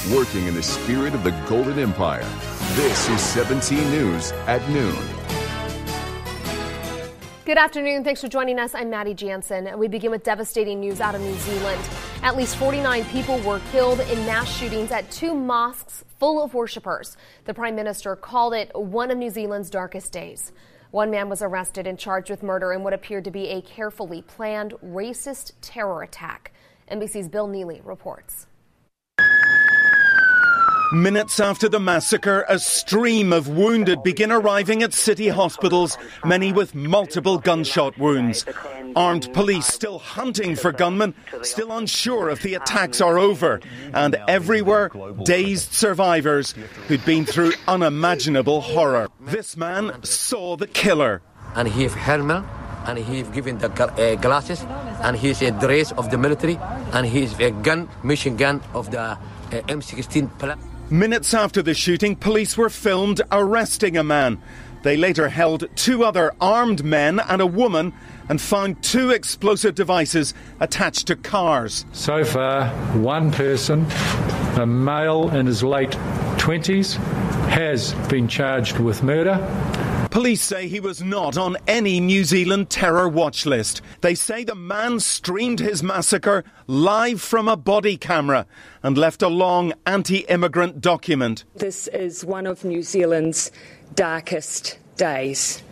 working in the spirit of the Golden Empire. This is 17 News at noon. Good afternoon. Thanks for joining us. I'm Maddie Janssen. We begin with devastating news out of New Zealand. At least 49 people were killed in mass shootings at two mosques full of worshippers. The Prime Minister called it one of New Zealand's darkest days. One man was arrested and charged with murder in what appeared to be a carefully planned racist terror attack. NBC's Bill Neely reports. Minutes after the massacre, a stream of wounded begin arriving at city hospitals, many with multiple gunshot wounds. Armed police still hunting for gunmen, still unsure if the attacks are over. And everywhere, dazed survivors who'd been through unimaginable horror. This man saw the killer. And he have helmet, and he's given the glasses, and he's a dress of the military, and he's a gun, machine gun of the M16. Minutes after the shooting, police were filmed arresting a man. They later held two other armed men and a woman and found two explosive devices attached to cars. So far, one person, a male in his late 20s, has been charged with murder. Police say he was not on any New Zealand terror watch list. They say the man streamed his massacre live from a body camera and left a long anti-immigrant document. This is one of New Zealand's darkest days.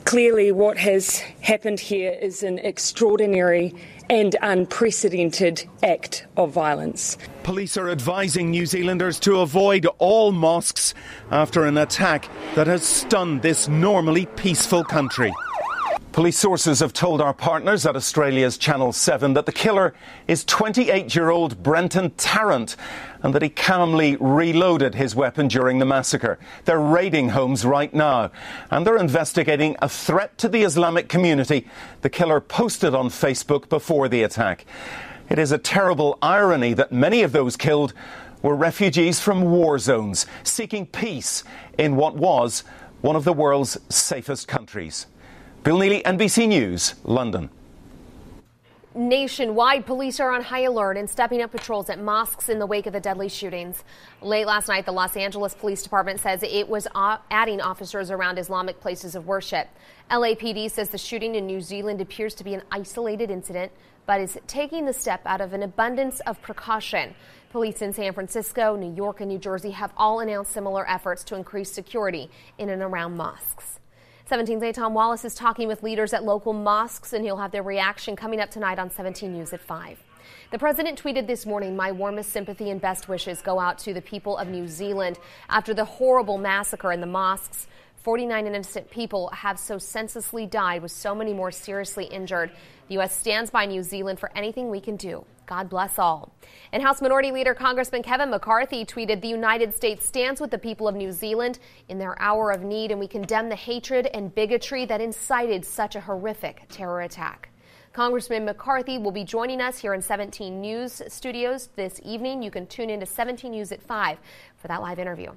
Clearly, what has happened here is an extraordinary and unprecedented act of violence. Police are advising New Zealanders to avoid all mosques after an attack that has stunned this normally peaceful country. Police sources have told our partners at Australia's Channel 7 that the killer is 28-year-old Brenton Tarrant and that he calmly reloaded his weapon during the massacre. They're raiding homes right now and they're investigating a threat to the Islamic community the killer posted on Facebook before the attack. It is a terrible irony that many of those killed were refugees from war zones seeking peace in what was one of the world's safest countries. Bill Neely, NBC News, London. Nationwide, police are on high alert and stepping up patrols at mosques in the wake of the deadly shootings. Late last night, the Los Angeles Police Department says it was adding officers around Islamic places of worship. LAPD says the shooting in New Zealand appears to be an isolated incident, but is taking the step out of an abundance of precaution. Police in San Francisco, New York, and New Jersey have all announced similar efforts to increase security in and around mosques. 17's Tom Wallace is talking with leaders at local mosques, and he'll have their reaction coming up tonight on 17 News at 5. The president tweeted this morning, "My warmest sympathy and best wishes go out to the people of New Zealand after the horrible massacre in the mosques. 49 innocent people have so senselessly died, with so many more seriously injured. The U.S. stands by New Zealand for anything we can do. God bless all." And House Minority Leader Congressman Kevin McCarthy tweeted, "The United States stands with the people of New Zealand in their hour of need, and we condemn the hatred and bigotry that incited such a horrific terror attack." Congressman McCarthy will be joining us here in 17 News studios this evening. You can tune in to 17 News at 5 for that live interview.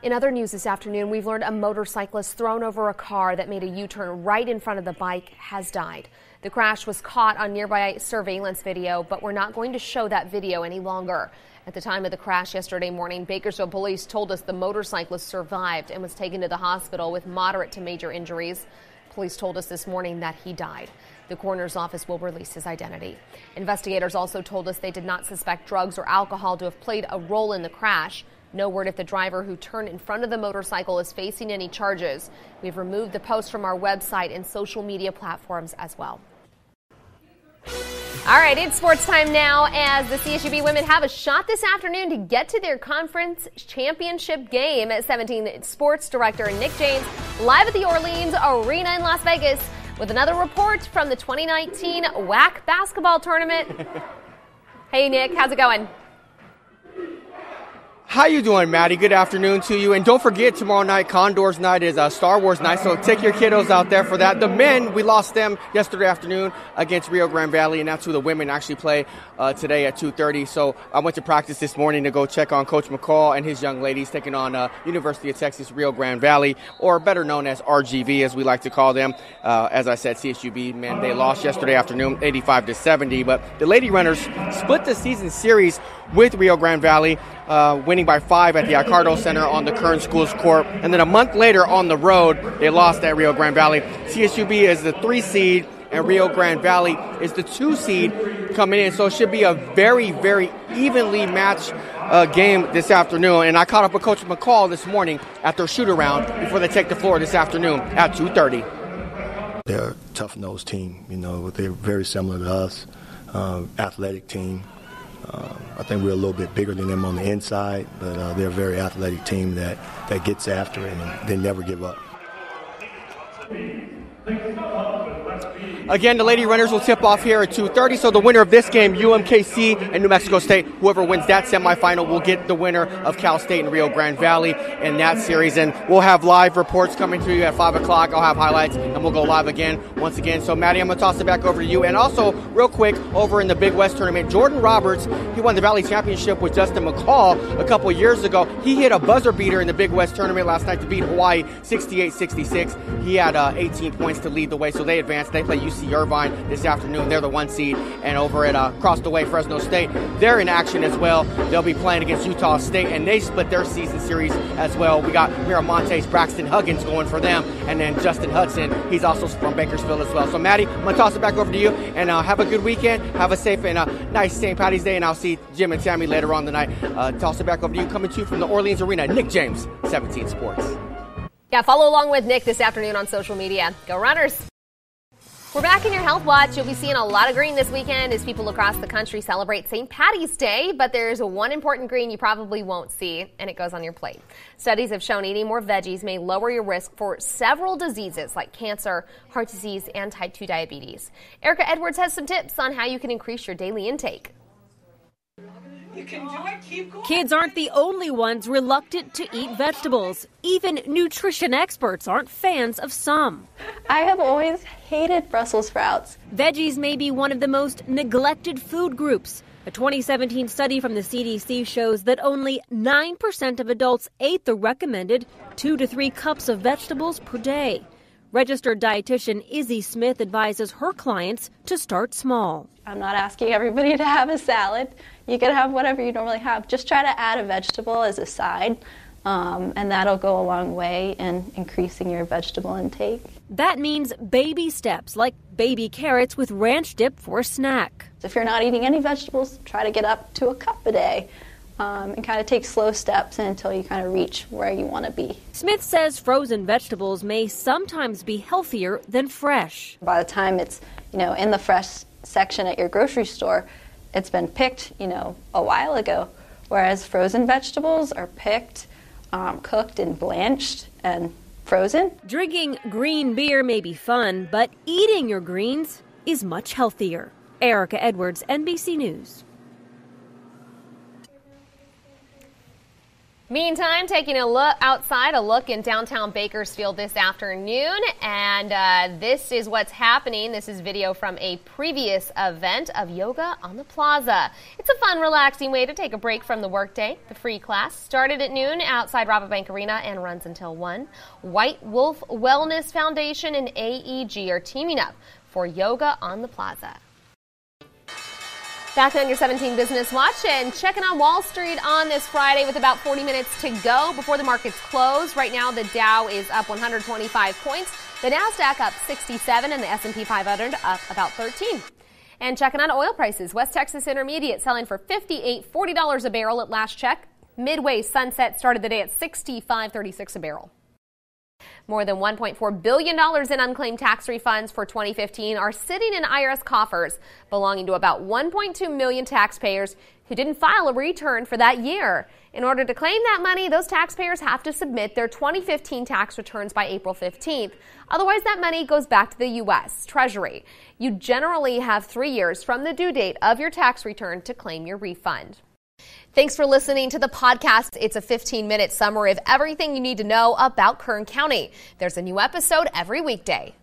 In other news this afternoon, we've learned a motorcyclist thrown over a car that made a U-turn right in front of the bike has died. The crash was caught on nearby surveillance video, but we're not going to show that video any longer. At the time of the crash yesterday morning, Bakersfield police told us the motorcyclist survived and was taken to the hospital with moderate to major injuries. Police told us this morning that he died. The coroner's office will release his identity. Investigators also told us they did not suspect drugs or alcohol to have played a role in the crash. No word if the driver who turned in front of the motorcycle is facing any charges. We've removed the post from our website and social media platforms as well. All right, it's sports time now as the CSUB women have a shot this afternoon to get to their conference championship game. 17 Sports Director Nick James live at the Orleans Arena in Las Vegas with another report from the 2019 WAC basketball tournament. Hey, Nick, how's it going? How you doing, Maddie? Good afternoon to you. And don't forget, tomorrow night, Condors night is Star Wars night, so take your kiddos out there for that. The men, we lost them yesterday afternoon against Rio Grande Valley, and that's who the women actually play today at 2:30. So I went to practice this morning to go check on Coach McCall and his young ladies taking on University of Texas Rio Grande Valley, or better known as RGV, as we like to call them. As I said, CSUB men, they lost yesterday afternoon, 85-70. But the Lady Runners split the season series with Rio Grande Valley, winning by 5 at the Icardo Center on the Kern Schools Court. And then a month later on the road, they lost at Rio Grande Valley. CSUB is the 3 seed, and Rio Grande Valley is the 2 seed coming in. So it should be a very, very evenly matched game this afternoon. And I caught up with Coach McCall this morning at their shoot-around before they take the floor this afternoon at 2:30. They're a tough-nosed team. You know, they're very similar to us, athletic team. I think we're a little bit bigger than them on the inside, but they're a very athletic team that gets after it, and they never give up. Again, the Lady Runners will tip off here at 2:30, so the winner of this game, UMKC and New Mexico State, whoever wins that semifinal will get the winner of Cal State and Rio Grande Valley in that series. And we'll have live reports coming to you at 5 o'clock. I'll have highlights, and we'll go live again once again. So, Maddie, I'm going to toss it back over to you. And also, real quick, over in the Big West tournament, Jordan Roberts, he won the Valley Championship with Justin McCall a couple years ago. He hit a buzzer beater in the Big West tournament last night to beat Hawaii 68-66. He had 18 points to lead the way, so they advanced. They play UC Irvine this afternoon. They're the 1 seed. And over at across the way, Fresno State, they're in action as well. They'll be playing against Utah State, and they split their season series as well. We got Miramonte's Braxton Huggins going for them, and then Justin Hudson, he's also from Bakersfield as well. So, Maddie, I'm going to toss it back over to you, and have a good weekend. Have a safe and nice St. Patty's Day, and I'll see Jim and Tammy later on tonight. Toss it back over to you. Coming to you from the Orleans Arena, Nick James, 17 Sports. Yeah, follow along with Nick this afternoon on social media. Go Runners! We're back in your Health Watch. You'll be seeing a lot of green this weekend as people across the country celebrate St. Patty's Day, but there's one important green you probably won't see, and it goes on your plate. Studies have shown eating more veggies may lower your risk for several diseases like cancer, heart disease, and type 2 diabetes. Erica Edwards has some tips on how you can increase your daily intake. You can do it. Keep going. Kids aren't the only ones reluctant to eat vegetables. Even nutrition experts aren't fans of some. I have always hated Brussels sprouts. Veggies may be one of the most neglected food groups. A 2017 study from the CDC shows that only 9% of adults ate the recommended 2 to 3 cups of vegetables per day. Registered dietitian Izzy Smith advises her clients to start small. I'm not asking everybody to have a salad. You can have whatever you normally have. Just try to add a vegetable as a side, and that'll go a long way in increasing your vegetable intake. That means baby steps, like baby carrots with ranch dip for a snack. If you're not eating any vegetables, try to get up to a cup a day. And kind of take slow steps until you kind of reach where you want to be. Smith says frozen vegetables may sometimes be healthier than fresh. By the time it's, in the fresh section at your grocery store, it's been picked, a while ago. Whereas frozen vegetables are picked, cooked and blanched and frozen. Drinking green beer may be fun, but eating your greens is much healthier. Erica Edwards, NBC News. Meantime, taking a look in downtown Bakersfield this afternoon, and this is what's happening. This is video from a previous event of yoga on the plaza. It's a fun, relaxing way to take a break from the workday. The free class started at noon outside Rabobank Arena and runs until 1. White Wolf Wellness Foundation and AEG are teaming up for yoga on the plaza. Back on your 17 Business Watch and checking on Wall Street on this Friday with about 40 minutes to go before the markets close. Right now, the Dow is up 125 points, the NASDAQ up 67, and the S&P 500 up about 13. And checking on oil prices, West Texas Intermediate selling for $58.40 a barrel at last check. Midway Sunset started the day at $65.36 a barrel. More than $1.4 billion in unclaimed tax refunds for 2015 are sitting in IRS coffers, belonging to about 1.2 million taxpayers who didn't file a return for that year. In order to claim that money, those taxpayers have to submit their 2015 tax returns by April 15th. Otherwise, that money goes back to the U.S. Treasury. You generally have 3 years from the due date of your tax return to claim your refund. Thanks for listening to the podcast. It's a 15-minute summary of everything you need to know about Kern County. There's a new episode every weekday.